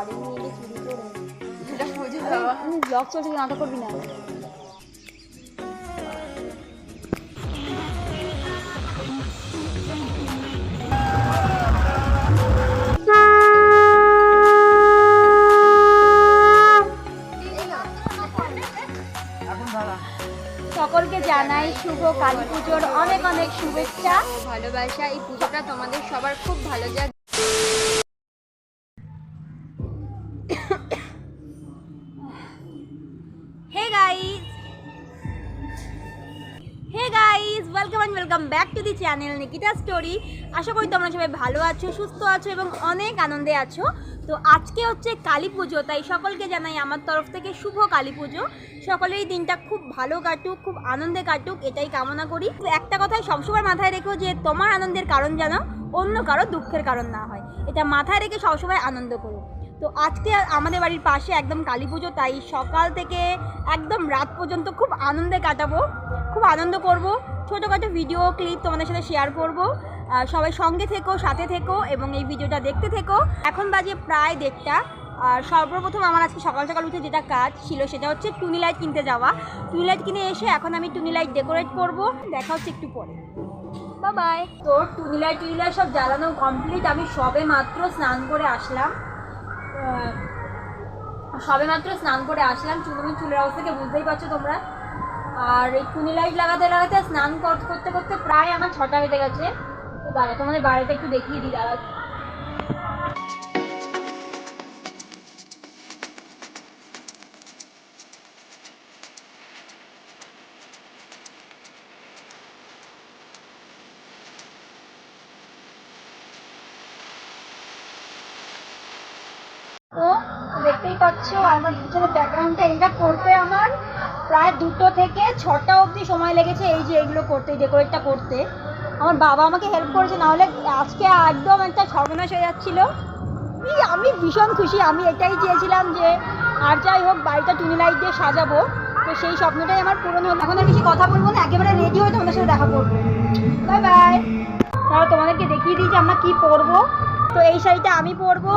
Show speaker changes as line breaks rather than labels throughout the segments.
বাড়ি নিয়ে এলে চুরি করে।
এটা বুঝে যাওয়া।
আমি ব্লগ চলছে, নাটক করবি না। সকলকে জানাই শুভ কালী পুজোর অনেক অনেক শুভেচ্ছা
ও ভালোবাসা। এই পুজোটা তোমাদের সবার খুব ভালো যাক।
Hey guys, welcome back to the channel Nikita story. আশা করি তোমরা সবাই ভালো আছো, সুস্থ আছো এবং অনেক আনন্দে আছো। তো আজকে হচ্ছে কালী পুজো, তাই সকলকে জানাই আমার তরফ থেকে শুভ কালী পুজো। সকলেরই দিনটা খুব ভালো কাটুক, খুব আনন্দে কাটুক, এটাই কামনা করি। তো একটা কথাই সবসময় মাথায় রেখো যে তোমার আনন্দের কারণ যেন অন্য কারো দুঃখের কারণ না হয়, এটা মাথায় রেখে সবসময় আনন্দ করো। তো আজকে আমাদের বাড়ির পাশে একদম কালী পুজো, তাই সকাল থেকে একদম রাত পর্যন্ত খুব আনন্দে কাটাবো, খুব আনন্দ করব। ছোটোখাটো ভিডিও ক্লিপ তোমাদের সাথে শেয়ার করব। সবাই সঙ্গে থেকো, সাথে থেকো এবং এই ভিডিওটা দেখতে থেকো। এখন বাজে প্রায় 1:30। আর সর্বপ্রথম আমার আজকে সকাল সকাল উঠে যেটা কাজ ছিল সেটা হচ্ছে টুনি লাইট কিনতে যাওয়া। টুনি লাইট কিনে এসে এখন আমি টুনি লাইট ডেকোরেট করব। দেখা হচ্ছে একটু পরে, বাই বাই। তো টুনি লাইট সব জ্বালানো কমপ্লিট। আমি সবে মাত্র স্নান করে আসলাম, চুলের অবস্থা থেকে বুঝতেই পারছো তোমরা। আর এই টুনি লাইট লাগাতে লাগাতে স্নান করতে করতে প্রায় আমার 6টা বেজে গেছে। তো দাঁড়া, তোমাদের বাড়িতে একটু দেখিয়ে দিই। দাঁড়া, তো দেখতেই পাচ্ছ আমার পিছনে ব্যাকগ্রাউন্ডটা। এটা করতে আমার প্রায় 2টো থেকে 6টা অবধি সময় লেগেছে। এই যে এগুলো করতে, ডেকোরেটটা করতে আমার বাবা আমাকে হেল্প করেছে, নাহলে আজকে একদম একটা সর্বনাশ হয়ে যাচ্ছিল। আমি ভীষণ খুশি, আমি এটাই চেয়েছিলাম যে আর যাই হোক বাড়িটা টুনি লাইট দিয়ে সাজাবো। তো সেই স্বপ্নটাই আমার পূরণ হলো। এখন আর বেশি কথা বলবো না, একেবারে রেডি হয়ে তোমাদের সাথে দেখা করবো। Bye bye. তাহলে তোমাদেরকে দেখিয়ে দিই যে আমরা কী পরবো। তো এই শাড়িটা আমি পরবো,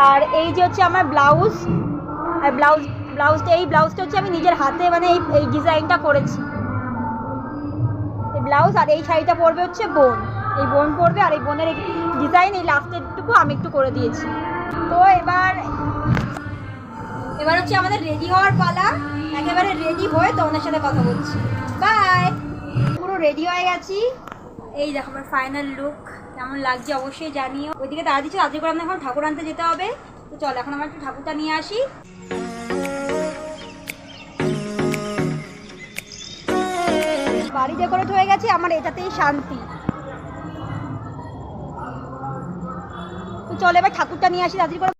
আর এই যে হচ্ছে আমার ব্লাউজ। আর এই ব্লাউজটা হচ্ছে আমি নিজের হাতে মানে এই ডিজাইনটা করেছি, এই ব্লাউজ। আর এই শাড়িটা পরবে হচ্ছে বোন, এই বোন পরবে। আর এই বোনের এই ডিজাইন, এই লাস্টেরটুকু আমি একটু করে দিয়েছি। তো এবার হচ্ছে আমাদের রেডি হওয়ার পালা। একেবারে রেডি হয়ে তোমাদের সাথে কথা বলছি। বাই। পুরো রেডি হয়ে গেছি, এই দেখো আমার ফাইনাল লুক। কেমন লাগছে অবশ্যই জানিও। ওইদিকে তারা দিচ্ছে আজকে করে এখন ঠাকুর আনতে যেতে হবে। তো চল এখন আমার একটু ঠাকুরটা নিয়ে আসি। বাড়ি ডেকোরেট হয়ে গেছে, আমার এটাতেই শান্তি। তো চল এবার ঠাকুরটা নিয়ে আসি তাড়াতাড়ি করে।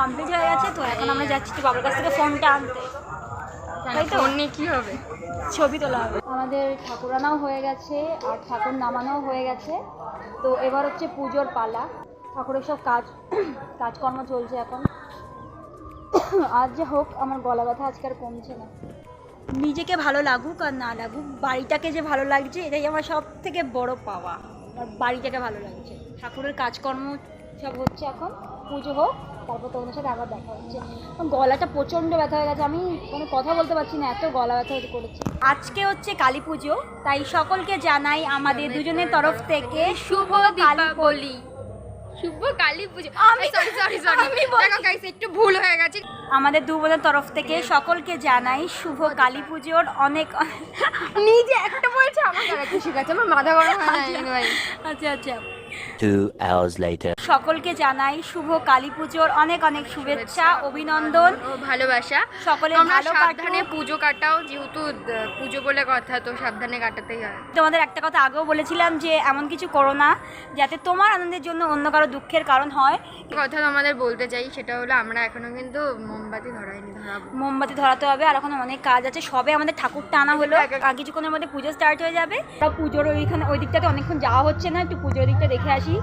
কমপ্লিট হয়ে গেছে। তো এখন আমরা যাচ্ছি তো বাবার কাছ থেকে ফোনটা আনতে। তাই তো
ফোন নিয়ে কী হবে,
ছবি তোলা হবে। আমাদের ঠাকুর আনাও হয়ে গেছে আর ঠাকুর নামানোও হয়ে গেছে। তো এবার হচ্ছে পুজোর পালা। ঠাকুরের সব কাজকর্ম চলছে এখন। আজ যে হোক আমার গলা ব্যথা আজকে আর কমছে না। নিজেকে ভালো লাগুক আর না লাগুক, বাড়িটাকে যে ভালো লাগছে এটাই আমার সব থেকে বড় পাওয়া। আমার বাড়িটাকে ভালো লাগছে, ঠাকুরের কাজকর্ম সব হচ্ছে, এখন পুজো হোক, তারপর তোমাদের সাথে আবার দেখা হচ্ছে। গলাটা প্রচণ্ড ব্যথা হয়ে গেছে, আমি মানে কথা বলতে পারছি না, এত গলা ব্যথা করেছে। আজকে হচ্ছে কালী পুজো, তাই সকলকে জানাই আমাদের দুজনের তরফ থেকে শুভ দীপাবলি।
শুভ কালী পুজো।
আমি-
সরি
আমি বলি-
দেখো গাইস একটু ভুল হয়ে গেছে।
আমাদের দু বোনের তরফ থেকে সকলকে জানাই শুভ কালী পুজোর অনেক
নিজে একটা বলছে আমার দ্বারা খুশি গেছে, আমার মাথা গরম হয় না ভাই।
আচ্ছা আচ্ছা,
2 hours later.
সকলকে জানাই শুভ কালী পুজোর অনেক অনেক শুভেচ্ছা, অভিনন্দন।
ও ভালোবাসা।
সকলে
তোমরা
ভালো
সাবধানে
কাটুক।
পুজো কাটাও, যেহেতু পুজো বলে কথা, তো সাবধানে কাটাতেই হয়।
তোমাদের একটা কথা আগেও বলেছিলাম যে এমন কিছু করো না যাতে তোমার আনন্দের জন্য অন্য কারো দুঃখের কারণ হয়।
কথা আমাদের বলতে চাই, সেটা হলো আমরা এখনো কিন্তু মোমবাতি ধরাইনি, ধরাবো।
মোমবাতি ধরাতে হবে, আর এখন অনেক কাজ আছে, সবে আমাদের ঠাকুরটা আনা হলো, আর কিছুক্ষণের মধ্যে পুজো স্টার্ট হয়ে যাবে। পুজোর ওইখানে ওই দিকটাতে অনেকক্ষণ যাওয়া হচ্ছে না, একটু পুজোর দিকটা দেখে আসি।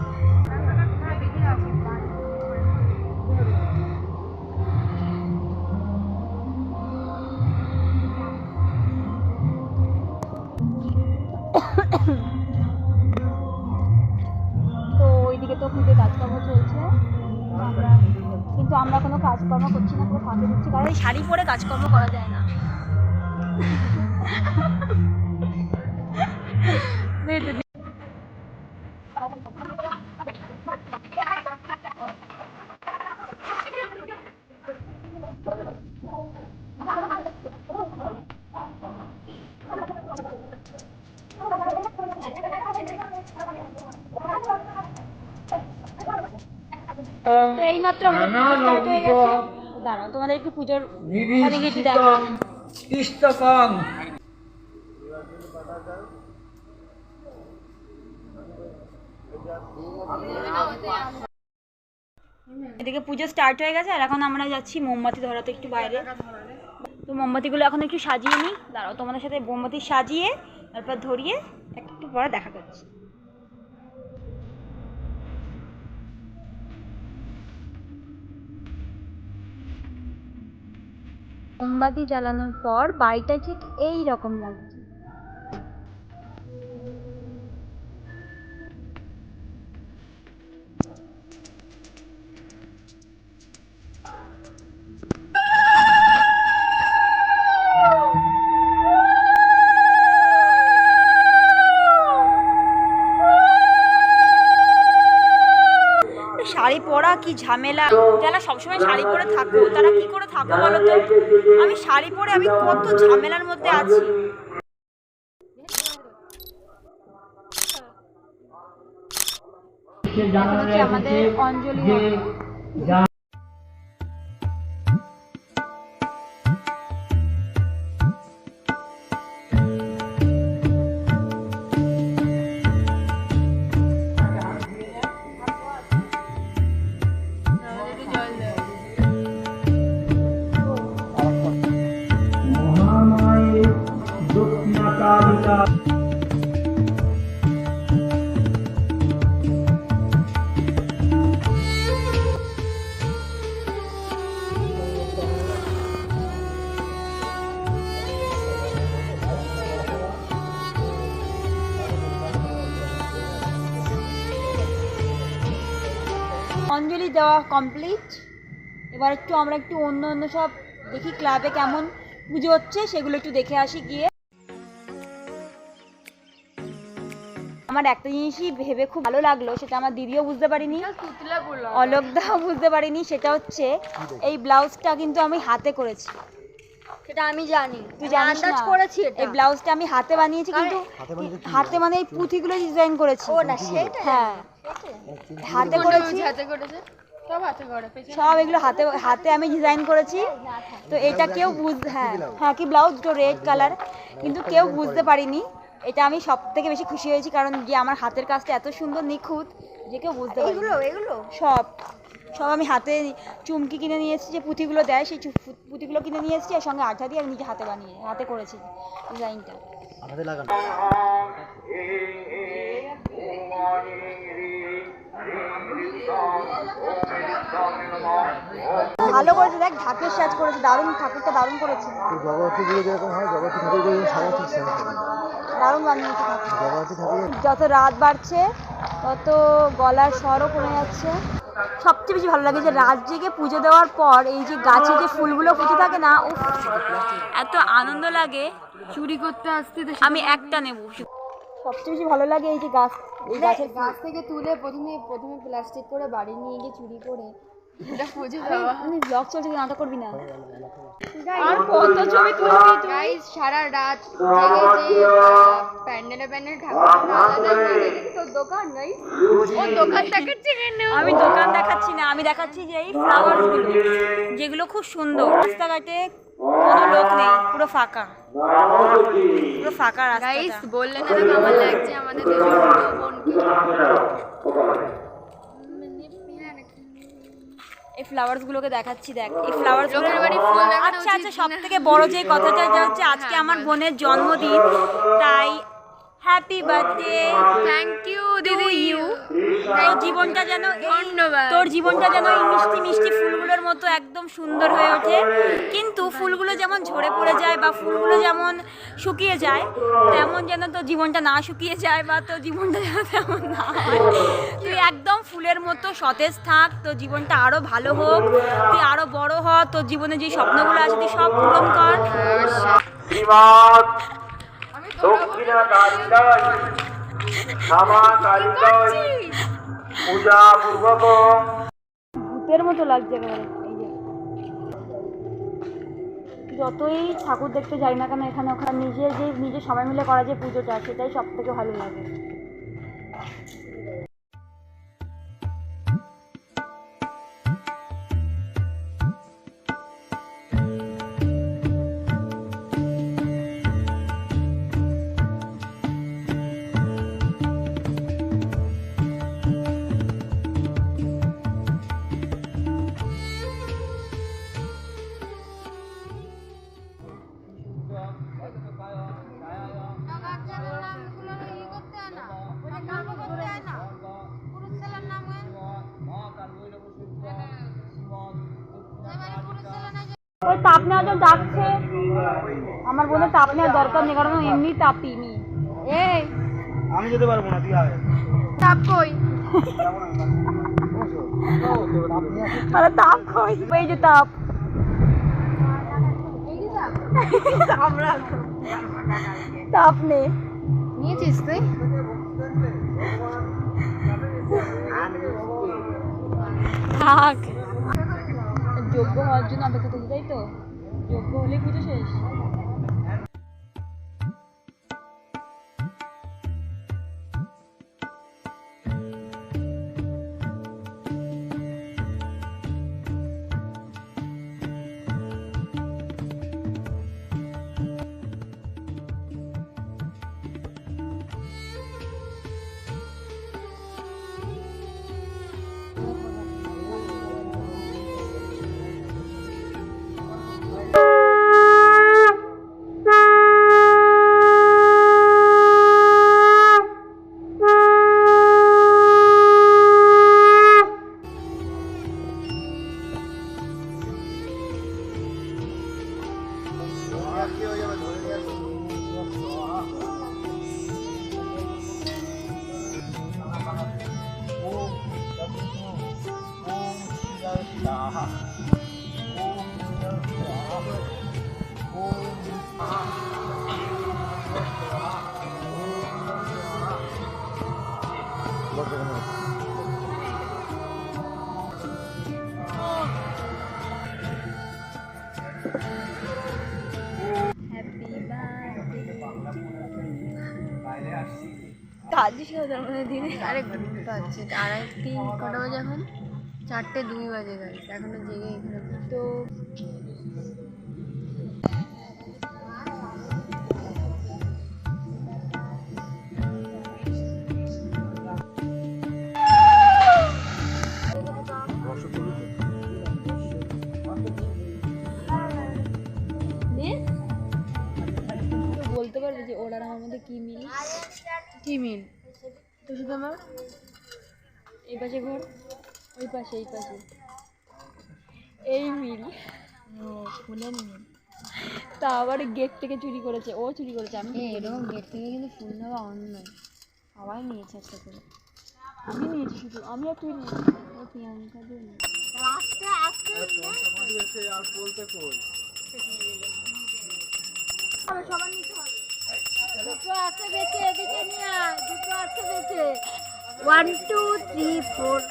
তো ওইদিকে তো খুবই কাজকর্ম চলছে, কিন্তু আমরা কোনো কাজকর্ম করছি না, পুরো ফাঁকে দিচ্ছি, কারণ এই শাড়ি পরে কাজকর্ম করা যায় না। তো এইমাত্র আমাদের পুজো start হয়ে গেছে। দাঁড়াও, তোমাদের একটু পুজোর অনেক কিছু দেখো।
ইষ্টকং
এদিকে পুজো স্টার্ট হয়ে গেছে, আর এখন আমরা যাচ্ছি মোমবাতি ধরাতে একটু বাইরে। তো মোমবাতিগুলো এখন একটু সাজিয়ে নিই, দাঁড়াও তোমাদের সাথে মোমবাতি সাজিয়ে তারপর ধরিয়ে একটু পরে দেখা করছি। মোমবাতি জ্বালানোর পর বাড়িটা ঠিক এই রকম লাগছে। শাড়ি পরা কি ঝামেলা, যারা সবসময় শাড়ি পরে থাকো তারা কি করে থাকো বলো তো? আমি শাড়ি পরে আমি কত ঝামেলার মধ্যে আছি। হচ্ছে আমাদের অঞ্জলি দেওয়া।
মহামায়ে দক্ষিণাকালিকা
অঞ্জলি দেওয়া কমপ্লিট। এবার আমরা একটু অন্য অন্য সব দেখি ক্লাবে কেমন পুজো হচ্ছে, সেগুলো একটু দেখে আসি গিয়ে। আমার একটা জিনিসই ভেবে খুব ভালো লাগলো, সেটা আমার দিদিও বুঝতে পারিনি, অলোকদাও বুঝতে পারিনি, সেটা হচ্ছে এই ব্লাউজটা কিন্তু আমি হাতে করেছি।
সেটা আমি জানি,
তুই জানিস না?
করেছি এটা।
এই ব্লাউজটা আমি হাতে বানিয়েছি, কিন্তু হাতে মানে এই পুঁথিগুলো ডিজাইন করেছি।
ও না, সেটা
হ্যাঁ, হাতে করেছি,
হাতে করেছে, সব হাতে করে, পেছনে
সব এগুলো হাতে হাতে আমি ডিজাইন করেছি। তো এটা কেউ হ্যাঁ হ্যাঁ কি ব্লাউজ তো রেড কালার, কিন্তু কেউ বুঝতে পারিনি। এটা আমি সব থেকে বেশি খুশি হয়েছি, কারণ যে আমার হাতের কাজটা এত সুন্দর নিখুঁত যে কেউ বুঝতে পারি।
এগুলো
সব সব আমি হাতে চুমকি কিনে নিয়ে এসেছি, যে পুঁথিগুলো দেয় সেই পুঁথিগুলো কিনে নিয়ে এসেছি, আর সঙ্গে আঠা দিয়ে আমি নিজে হাতে করেছি ডিজাইনটা।
আমাদের লাগানো
ভালো করেছে, দেখ ঢাকের সাজ করেছে, দারুণ, ঠাকুরটা দারুণ করেছে,
জগদ্ধাত্রী পুজো যেরকম হয়, জগদ্ধাত্রী ঠাকুর সারা ঠিক সেম
দারুণ বানিয়েছে ঠাকুর।
জগদ্ধাত্রী ঠাকুর।
যত রাত বাড়ছে তত গলার স্বরও কমে যাচ্ছে। সবচেয়ে বেশি ভালো লাগে যে রাত জেগে পুজো দেওয়ার পর এই যে গাছে যে ফুলগুলো ফুটে থাকে না, উফ, এত আনন্দ লাগে।
চুরি করতে আসতে
আমি একটা নেব। সবচেয়ে বেশি ভালো লাগে এই যে গাছ, এই গাছের
গাছ থেকে তুলে প্রথমে প্লাস্টিক করে বাড়ি নিয়ে গিয়ে চুরি করে এটা পুজো দেওয়া।
আমি ব্লগ চলছে, নাটক করবি না। আর কত ছবি তুলবি তুই?
গাইস সারা রাত জেগে যে প্যান্ডেলে ঠাকুর তোর দোকান গাইস, ও দোকান দেখাচ্ছে কেন?
আমি দোকান দেখাচ্ছি না, আমি দেখাচ্ছি যে এই ফ্লাওয়ারসগুলো যেগুলো খুব সুন্দর। রাস্তাঘাটে কোনো লোক নেই, পুরো ফাঁকা, পুরো ফাঁকা
গাইস
রাস্তা।
বললেন না কেমন লাগছে আমাদের দুজন বোনকে।
এই ফ্লাওয়ার্স গুলোকে দেখাচ্ছি, দেখ এই ফ্লাওয়ার্স গুলো।
লোকের বাড়ি ফুল দেখানো
আচ্ছা আচ্ছা,
উচিত
সব
না?
থেকে বড় যে কথাটা যে হচ্ছে আজকে আমার বোনের জন্মদিন, তাই হ্যাপি বার্থডে
থ্যাংক ইউ দিদি।
ইউ। তোর জীবনটা যেন
ধন্যবাদ।
তোর জীবনটা যেন এই মিষ্টি মিষ্টি ফুলগুলোর মতো একদম সুন্দর হয়ে ওঠে। কিন্তু ফুলগুলো যেমন ঝরে পড়ে যায় বা ফুলগুলো যেমন শুকিয়ে যায়, তেমন যেন তোর জীবনটা না শুকিয়ে যায় বা তোর জীবনটা যেন তেমন না হয়। তুই একদম ফুলের মতো সতেজ থাক, তোর জীবনটা আরো ভালো হোক, তুই আরো বড় হ, তোর জীবনে যে স্বপ্নগুলো আছে তুই সব পূরণ কর।
শ্রীমৎ দক্ষিণা কালিকায় নামা কালিকায় পূজা পূর্বক
ভূতের মতো লাগছে একেবারে। এই যে যতই ঠাকুর দেখতে যাই না কেন এখানে, ওখানে নিজে সবাই মিলে করা যে পুজোটা, সেটাই সব থেকে ভালো লাগে। ওই তাপ নেওয়ার জন্য ডাকছে, আমার বোনের তাপ নেওয়ার দরকার নেই, কারণ ও এমনি তাপি নি।
এই
আমি যেতে পারবো না, তুই আয়।
তাপ কই?
আরে তাপ কই? এই যে তাপ, আমরা তাপ নে।
নিয়েছিস তুই?
থাক, যোগ্য হওয়ার জন্য অপেক্ষা করছি, তাই তো? যোগ্য হলেই পুজো শেষ।
আরে ঘুমটা আছে, 2:30 কটা বাজে এখন? 4:02 বাজে গাইস, এখনো জেগে এখানে তো।
বলতে পারবে যে ওর আর আমার মধ্যে কি মিল?
কি মিল? তো শুধু আমার এই পাশে ঘর, ওই পাশে, এই পাশে, এই মিল
ফুলের মিল।
তা আবার গেট থেকে চুরি করেছে, ও চুরি করেছে। আমি
এরকম গেট থেকে কিন্তু ফুল নেওয়া অন্যায়, সবাই নিয়েছে একটা করে।
আমি নিয়েছি শুধু, আমি আর তুই নিয়েছি।
ও প্রিয়াঙ্কা দিয়ে নিয়ে।
আর বলতে কই
দুটো আছে বেঁচে, এদিকে নিয়ে আয়, দুটো আছে বেঁচে। 1 2 3 4।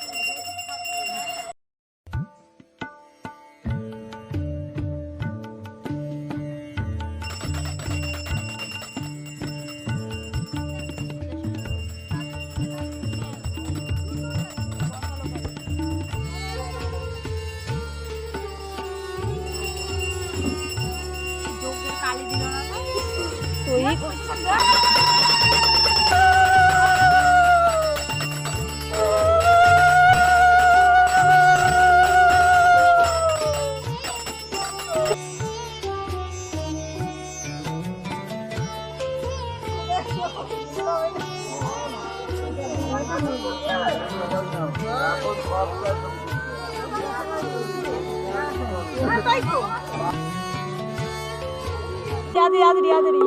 তৈরি আদরি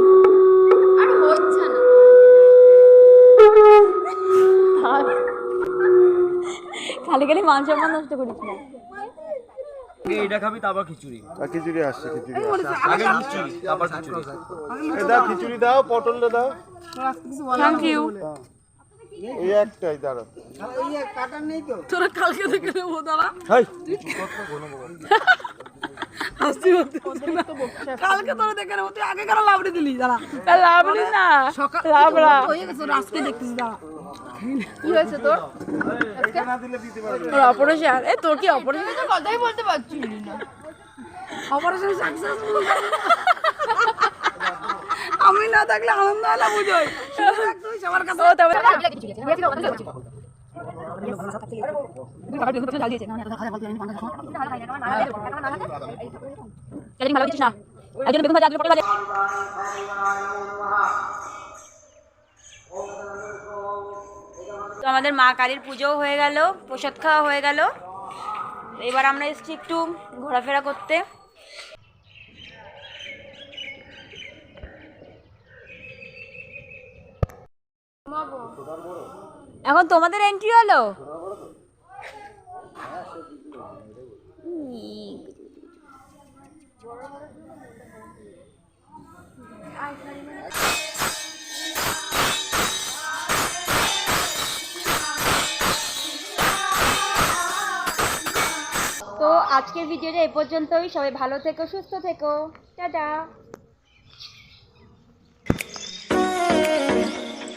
আর হচ্ছে না।
খালি খালি মান সম্মান নষ্ট করিস না।
এইটা খাবি তারপর খিচুড়ি।
আর খিচুড়ি আসছে, খিচুড়ি
আগে খিচুড়ি তারপর খিচুড়ি।
দাও, খিচুড়ি দাও, পটলটা দাও।
Thank you.
এই একটাই দাঁড়া।
তোরা কালকে থেকে নেবো দাঁড়া।
হাই
কালকে তোরা দেখে নেবো, তুই আগে কেন লাভড়ি দিলি? দাঁড়া,
লাভলি না, লাভরা
হয়ে গেছে, ওর আজকে দেখতেছি। দাঁড়া,
কি হয়েছে তোর?
না দিলে দিতে পারবে
তোর অপারেশন? এ তোর কি অপারেশন?
কথাই বলতে পারছি না।
Operation successful. আমি না থাকলে আনন্দ হলো, বুঝোই তুই সবার কাছে।
ও তবে
তো আমাদের মা কালীর পুজোও হয়ে গেল, প্রসাদ খাওয়া হয়ে গেল। এবার আমরা এসেছি একটু ঘোরাফেরা করতে। এখন তোমাদের এন্ট্রি হলো। তো আজকের ভিডিওটা এ পর্যন্তই। সবাই ভালো থেকো, সুস্থ থেকো, টাটা।